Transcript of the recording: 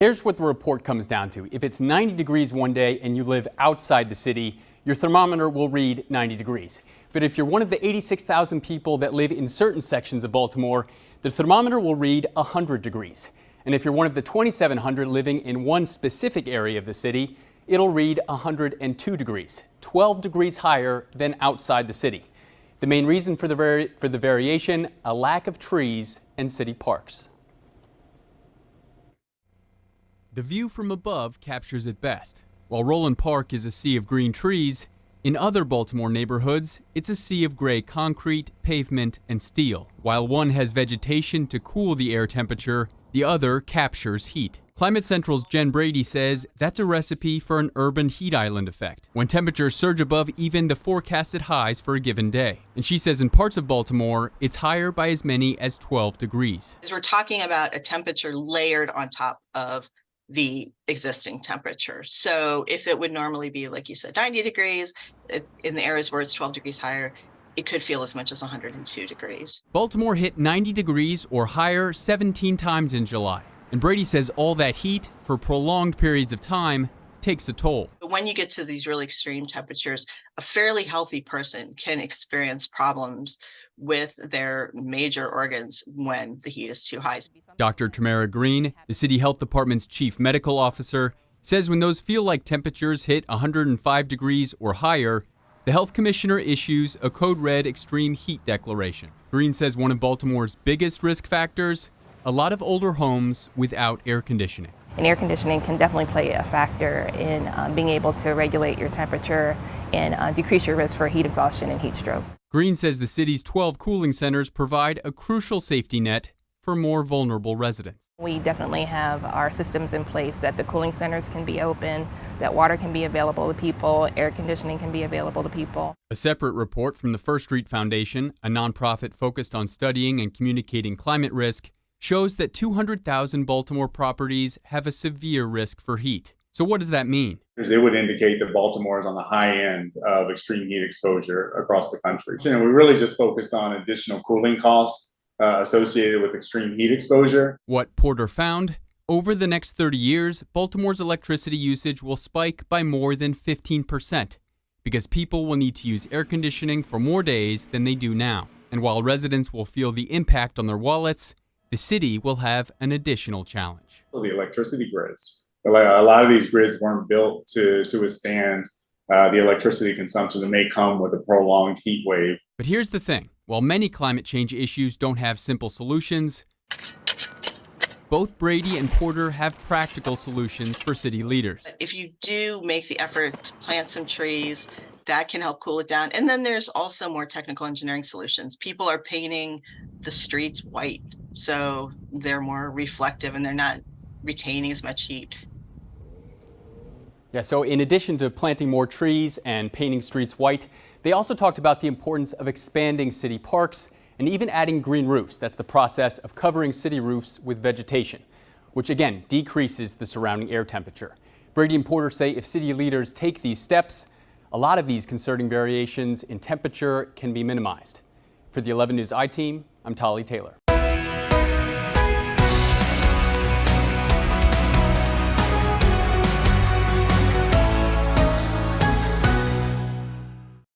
Here's what the report comes down to. If it's 90 degrees one day and you live outside the city, your thermometer will read 90 degrees. But if you're one of the 86,000 people that live in certain sections of Baltimore, the thermometer will read 100 degrees. And if you're one of the 2,700 living in one specific area of the city, it'll read 102 degrees, 12 degrees higher than outside the city. The main reason for the variation, a lack of trees and city parks. The view from above captures it best. While Roland Park is a sea of green trees, in other Baltimore neighborhoods, it's a sea of gray concrete, pavement, and steel. While one has vegetation to cool the air temperature, the other captures heat. Climate Central's Jen Brady says that's a recipe for an urban heat island effect, when temperatures surge above even the forecasted highs for a given day. And she says in parts of Baltimore, it's higher by as many as 12 degrees. We're talking about a temperature layered on top of the existing temperature. So if it would normally be, like you said, 90 degrees, in the areas where it's 12 degrees higher, it could feel as much as 102 degrees. Baltimore hit 90 degrees or higher 17 times in July. And Brady says all that heat for prolonged periods of time takes a toll. But when you get to these really extreme temperatures, a fairly healthy person can experience problems with their major organs when the heat is too high. Dr. Tamara Green, the City Health Department's chief medical officer, says when those feel-like temperatures hit 105 degrees or higher, the health commissioner issues a code red extreme heat declaration. Green says one of Baltimore's biggest risk factors, a lot of older homes without air conditioning. And air conditioning can definitely play a factor in being able to regulate your temperature and decrease your risk for heat exhaustion and heat stroke. Green says the city's 12 cooling centers provide a crucial safety net for more vulnerable residents. We definitely have our systems in place that the cooling centers can be open, that water can be available to people, air conditioning can be available to people. A separate report from the First Street Foundation, a nonprofit focused on studying and communicating climate risk, shows that 200,000 Baltimore properties have a severe risk for heat. So what does that mean? It would indicate that Baltimore is on the high end of extreme heat exposure across the country. And we really just focused on additional cooling costs associated with extreme heat exposure. What Porter found, over the next 30 years, Baltimore's electricity usage will spike by more than 15% because people will need to use air conditioning for more days than they do now. And while residents will feel the impact on their wallets, the city will have an additional challenge. The electricity grids. A lot of these grids weren't built to withstand the electricity consumption that may come with a prolonged heat wave. But here's the thing. While many climate change issues don't have simple solutions, both Brady and Porter have practical solutions for city leaders. If you do make the effort to plant some trees, that can help cool it down. And then there's also more technical engineering solutions. People are painting the streets white, so they're more reflective and they're not retaining as much heat. Yeah, so in addition to planting more trees and painting streets white, they also talked about the importance of expanding city parks and even adding green roofs. That's the process of covering city roofs with vegetation, which again decreases the surrounding air temperature. Brady and Porter say if city leaders take these steps, a lot of these concerning variations in temperature can be minimized. For the 11 News I-Team, I'm Tolly Taylor.